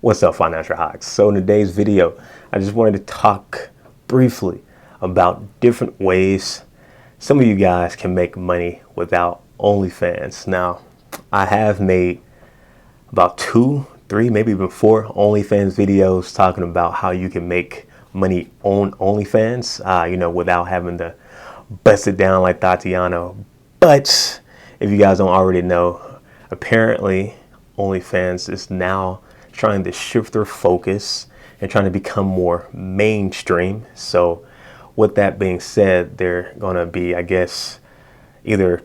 What's up, financial hawks? So in today's video, I just wanted to talk briefly about different ways some of you guys can make money without OnlyFans. Now, I have made about 2, 3, maybe even 4 OnlyFans videos talking about how you can make money on OnlyFans, without having to bust it down like Tatiana. But if you guys don't already know, apparently OnlyFans is now trying to shift their focus and trying to become more mainstream. So with that being said, they're going to be, I guess, either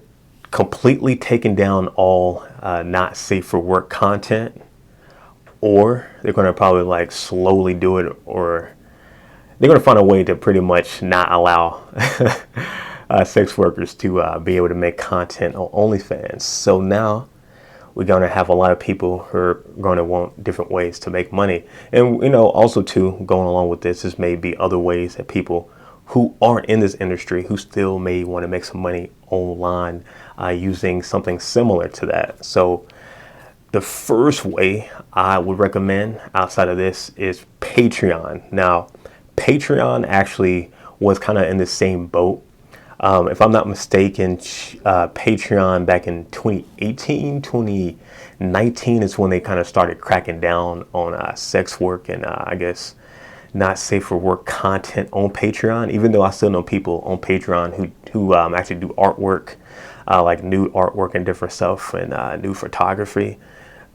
completely taking down all not safe for work content, or they're going to probably like slowly do it, or they're going to find a way to pretty much not allow sex workers to be able to make content on OnlyFans. So now we're going to have a lot of people who are going to want different ways to make money. And, also too, going along with this is maybe other ways that people who aren't in this industry who still may want to make some money online using something similar to that. So the first way I would recommend outside of this is Patreon. Now, Patreon actually was kind of in the same boat. If I'm not mistaken, Patreon back in 2018, 2019 is when they kind of started cracking down on sex work and I guess not safe for work content on Patreon, even though I still know people on Patreon who actually do artwork, like nude artwork and different stuff, and nude photography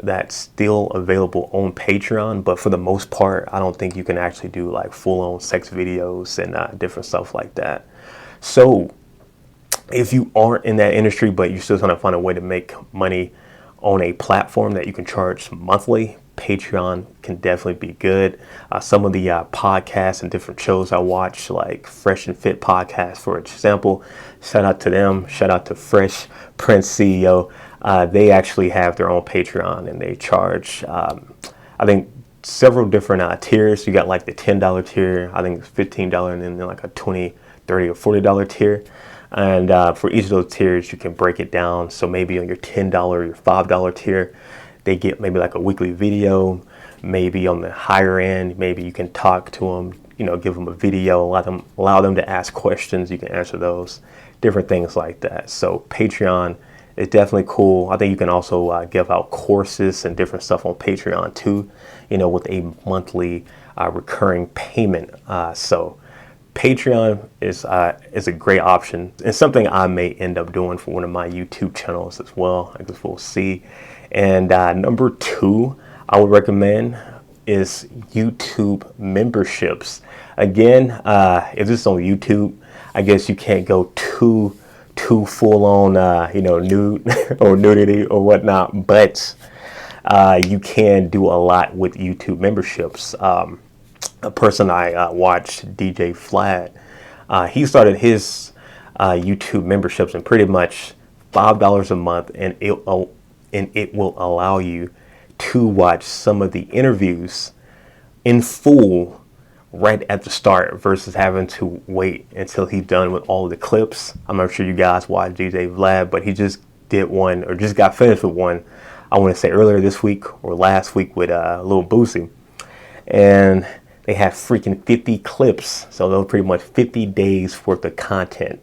that's still available on Patreon. But for the most part, I don't think you can actually do like full-on sex videos and different stuff like that. So if you aren't in that industry, but you're still trying to find a way to make money on a platform that you can charge monthly, Patreon can definitely be good. Some of the podcasts and different shows I watch, like Fresh and Fit podcast, for example, shout out to them. Shout out to Fresh Prince CEO. They actually have their own Patreon, and they charge, I think, several different tiers. You got like the $10 tier, I think it's $15, and then like a $20, $30, or $40 tier. And for each of those tiers, you can break it down. So maybe on your $10 or your $5 tier, they get maybe like a weekly video. Maybe on the higher end, maybe you can talk to them, give them a video, allow them to ask questions. You can answer those, different things like that. So Patreon is definitely cool. I think you can also give out courses and different stuff on Patreon too, with a monthly recurring payment. So Patreon is a great option, and something I may end up doing for one of my YouTube channels as well. I guess we'll see. And number 2 I would recommend is YouTube memberships. Again, if this is on YouTube, I guess you can't go too full on, nude or nudity or whatnot, but you can do a lot with YouTube memberships. A person I watched, DJ Flat, he started his YouTube memberships, and pretty much $5 a month, and it will allow you to watch some of the interviews in full right at the start versus having to wait until he's done with all the clips. I'm not sure you guys watch DJ Vlad, but he just did one, or just got finished with one, I want to say earlier this week or last week, with Lil Boosie. And they have freaking 50 clips. So those pretty much 50 days worth of content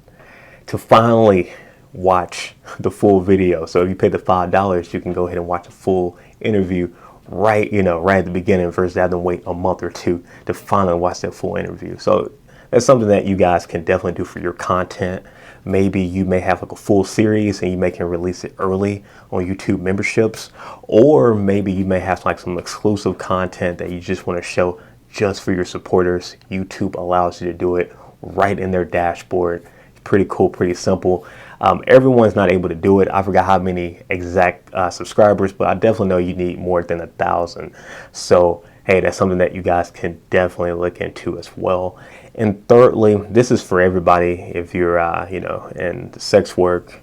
to finally watch the full video. So if you pay the $5, you can go ahead and watch a full interview right at the beginning versus having to wait a month or 2 to finally watch that full interview. So that's something that you guys can definitely do for your content. Maybe you may have like a full series and you may can release it early on YouTube memberships, or maybe you may have like some exclusive content that you just want to show just for your supporters. YouTube allows you to do it right in their dashboard. It's pretty cool, pretty simple. Everyone's not able to do it. I forgot how many exact subscribers, but I definitely know you need more than 1,000. So hey, that's something that you guys can definitely look into as well. And thirdly, this is for everybody. If you're in sex work,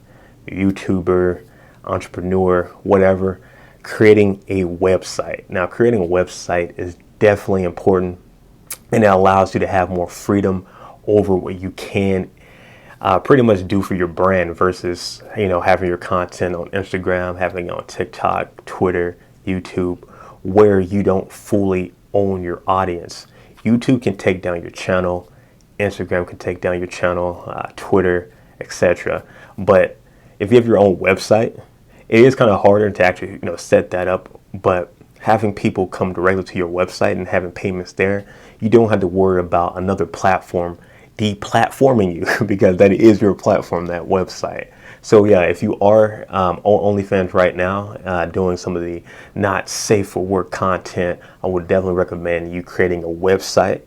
YouTuber, entrepreneur, whatever, creating a website. Now, creating a website is definitely important, and it allows you to have more freedom over what you can pretty much do for your brand versus having your content on Instagram, having it on TikTok, Twitter, YouTube, where you don't fully own your audience. YouTube can take down your channel, Instagram can take down your channel, Twitter, etc. But if you have your own website, it is kind of harder to actually, set that up. But having people come directly to your website and having payments there, you don't have to worry about another platform deplatforming you because that is your platform, that website. So yeah, if you are on OnlyFans right now, doing some of the not safe for work content, I would definitely recommend you creating a website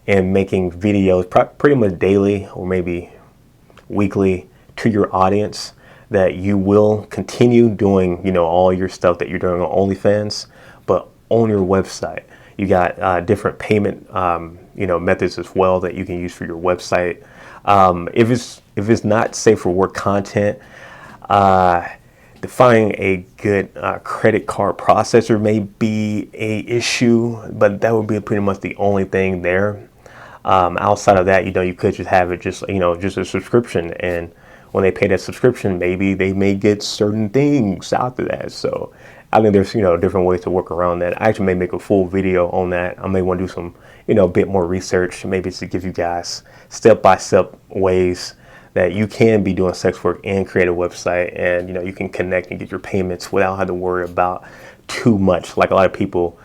and making videos pretty much daily or maybe weekly to your audience, that you will continue doing, all your stuff that you're doing on OnlyFans, but on your website. You got different payment, methods as well that you can use for your website. If it's not safe for work content, defining a good credit card processor may be a issue, but that would be pretty much the only thing there. Outside of that, you could just have it just a subscription, and when they pay that subscription, maybe they may get certain things after that. So I think there's different ways to work around that. I actually may make a full video on that. I may want to do some a bit more research, maybe to give you guys step-by-step ways that you can be doing sex work and create a website, and you can connect and get your payments without having to worry about too much, like a lot of people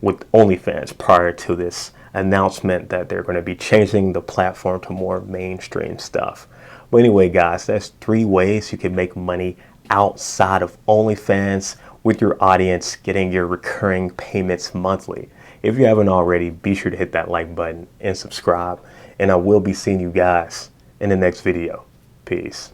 with OnlyFans prior to this announcement that they're going to be changing the platform to more mainstream stuff. But anyway, guys, that's 3 ways you can make money outside of OnlyFans with your audience, getting your recurring payments monthly. If you haven't already, be sure to hit that like button and subscribe, and I will be seeing you guys in the next video. Peace.